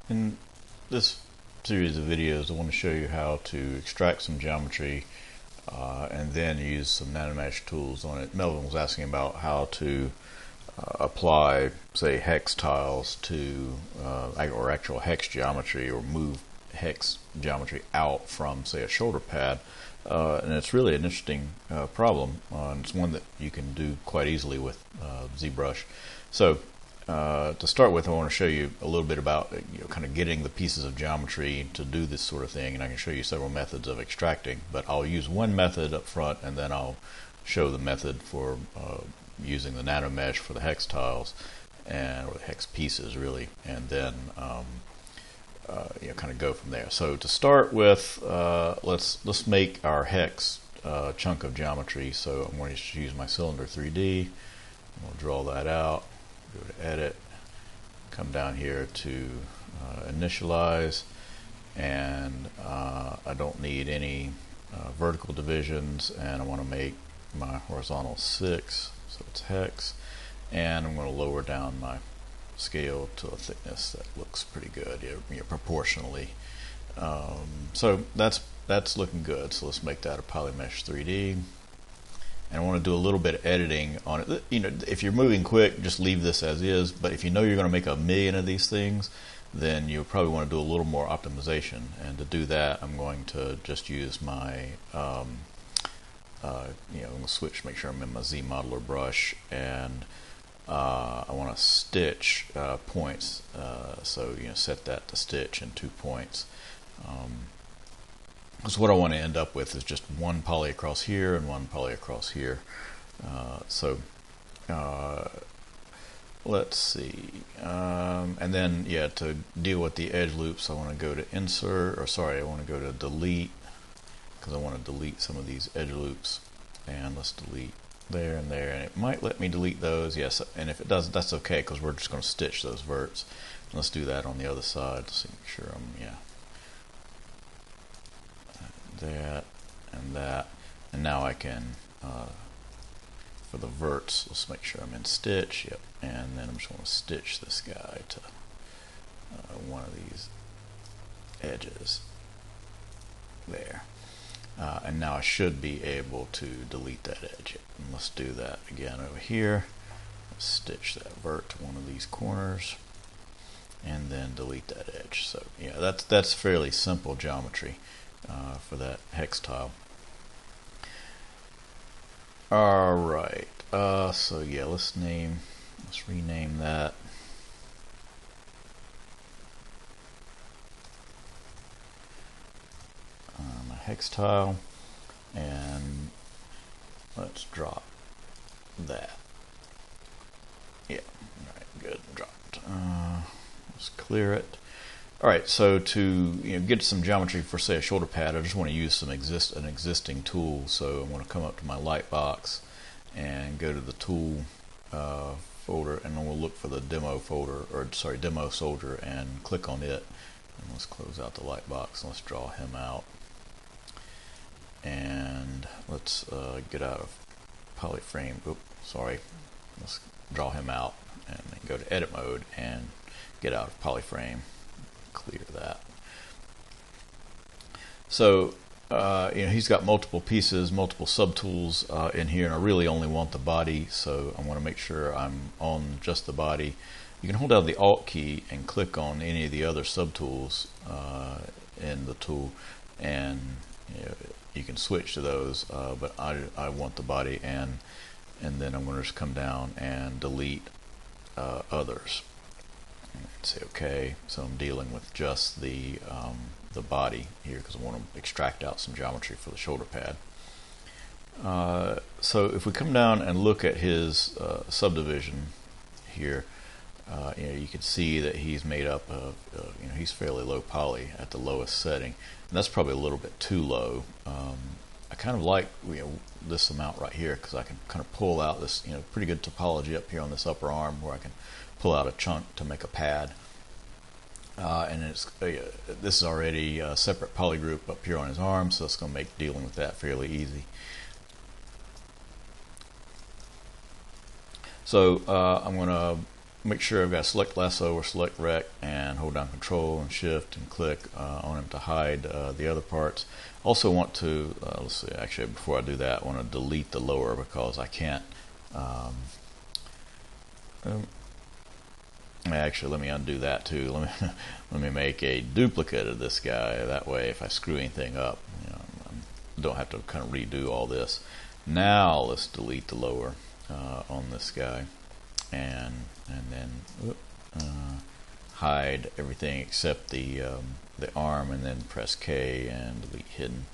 In this series of videos, I want to show you how to extract some geometry and then use some Nanomesh tools on it. Melvin was asking about how to apply, say, hex tiles to, or actual hex geometry, or move hex geometry out from, say, a shoulder pad. And it's really an interesting problem. It's one that you can do quite easily with ZBrush. So to start with, I want to show you a little bit about kind of getting the pieces of geometry to do this sort of thing, and I can show you several methods of extracting, but I'll use one method up front and then I'll show the method for using the Nanomesh for the hex tiles or the hex pieces really, and then kind of go from there. So to start with, let's make our hex chunk of geometry. So I'm going to use my cylinder 3D. We'll draw that out. Go to edit, come down here to initialize, and I don't need any vertical divisions, and I want to make my horizontal 6, so it's hex, and I'm going to lower down my scale to a thickness that looks pretty good, proportionally. So that's looking good. So let's make that a Polymesh 3D. And I want to do a little bit of editing on it. If you're moving quick, just leave this as is. But if you know you're going to make 1,000,000 of these things, then you'll probably want to do a little more optimization. And to do that, I'm going to just use my, I'm going to switch, make sure I'm in my Z modeler brush, and I want to stitch points. So set that to stitch in 2 points. So what I want to end up with is just one poly across here and one poly across here. Let's see. And then, to deal with the edge loops, I want to go to insert, I want to go to delete, because I want to delete some of these edge loops. And let's delete there and there. And it might let me delete those, yes. And if it does, that's okay, because we're just going to stitch those verts. And let's do that on the other side. Let's make sure that and that, and now I can for the verts, let's make sure I'm in stitch, and then I'm just going to stitch this guy to one of these edges there, and now I should be able to delete that edge. And let's do that again over here. Let's stitch that vert to one of these corners and then delete that edge. So that's fairly simple geometry for that hex tile. Alright, so let's rename that my hex tile, and let's drop that. Alright, good, dropped. Let's clear it. Alright, so to get some geometry for, say, a shoulder pad, I just want to use an existing tool. So I'm going to come up to my light box and go to the tool folder, and then we'll look for the demo folder, demo soldier, and click on it. And let's close out the light box and let's draw him out. And let's get out of polyframe. Let's draw him out, and then go to edit mode and get out of polyframe. Clear that. So he's got multiple pieces, multiple subtools in here, and I really only want the body, so I want to make sure I'm on just the body. You can hold down the Alt key and click on any of the other subtools in the tool, and you can switch to those, but I want the body, and then I'm going to just come down and delete others. Say OK. So I'm dealing with just the body here, because I want to extract out some geometry for the shoulder pad. So if we come down and look at his subdivision here, you can see that he's made up of he's fairly low poly at the lowest setting, and that's probably a little bit too low. I kind of like this amount right here, because I can kind of pull out this pretty good topology up here on this upper arm, where I can pull out a chunk to make a pad, and this is already a separate poly group up here on his arm, so it's going to make dealing with that fairly easy. So I'm going to make sure I've got select lasso or select rec and hold down control and shift and click on them to hide the other parts. Also want to, let's see, actually before I do that, I want to delete the lower because I can't, actually let me undo that too. Let me make a duplicate of this guy. That way if I screw anything up, you know, I don't have to kind of redo all this. Now let's delete the lower on this guy. And then hide everything except the arm, and then press K and delete hidden.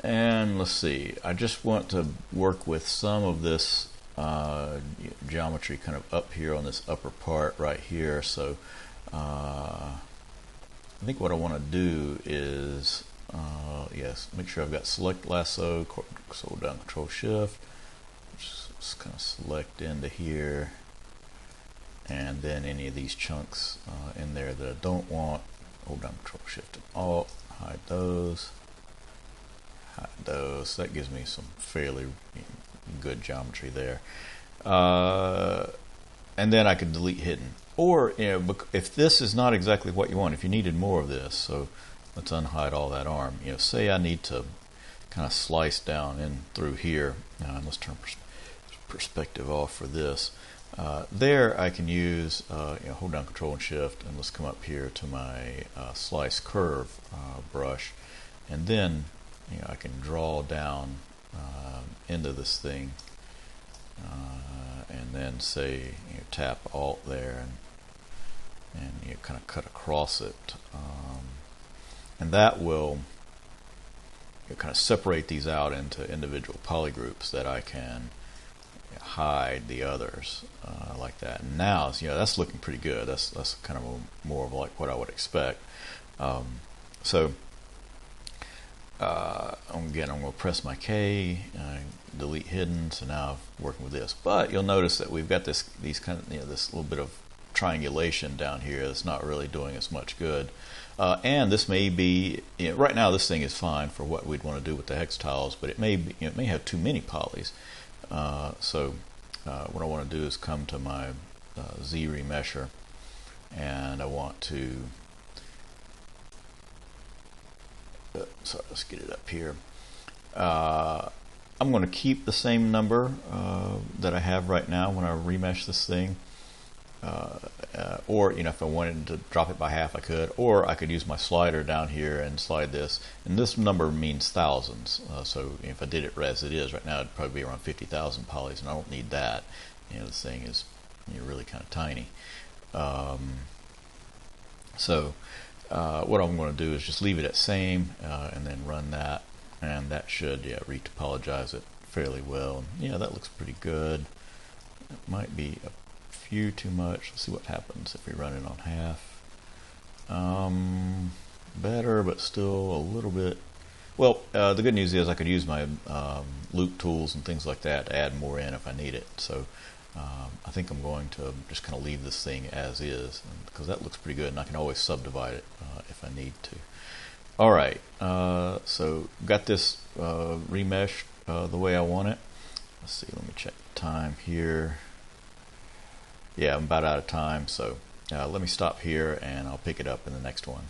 And let's see, I just want to work with some of this geometry kind of up here on this upper part right here. So I think what I want to do is yes, make sure I've got select lasso, so hold down control shift, just kind of select into here, and then any of these chunks in there that I don't want, hold down control shift and alt, hide those. That gives me some fairly good geometry there. And then I could delete hidden. Or, you know, if this is not exactly what you want, if you needed more of this, so let's unhide all that arm. You know, say I need to kind of slice down in through here. Let's turn perspective off for this. There I can use, you know, hold down control and shift, and let's come up here to my slice curve brush, and then, you know, I can draw down into this thing, and then say, you know, tap alt there, and you know, kind of cut across it, and that will, you know, kind of separate these out into individual polygroups that I can hide the others like that. And now, you know, that's looking pretty good. That's kind of more of like what I would expect. So again, I'm going to press my K, delete hidden. So now I'm working with this. But you'll notice that we've got these kind of, you know, this little bit of triangulation down here that's not really doing us much good. And this may be, you know, right now this thing is fine for what we'd want to do with the hex tiles, but it may be, you know, it may have too many polys. So what I want to do is come to my ZRemesher, and I want to, sorry, let's get it up here. I'm going to keep the same number that I have right now when I remesh this thing. Or, you know, if I wanted to drop it by half, I could, or I could use my slider down here and slide this, and this number means thousands. So if I did it as it is right now, it'd probably be around 50,000 polys, and I don't need that. You know, this thing is, you know, really kind of tiny. So what I'm going to do is just leave it at same, and then run that, and that should, yeah, retopologize it fairly well. And, yeah, that looks pretty good. It might be a few too much. Let's see what happens if we run it on half. Better, but still a little bit. Well, the good news is I could use my loop tools and things like that to add more in if I need it. So I think I'm going to just kind of leave this thing as is, because that looks pretty good, and I can always subdivide it if I need to. All right, so got this remeshed the way I want it. Let's see, let me check the time here. Yeah, I'm about out of time, so let me stop here and I'll pick it up in the next one.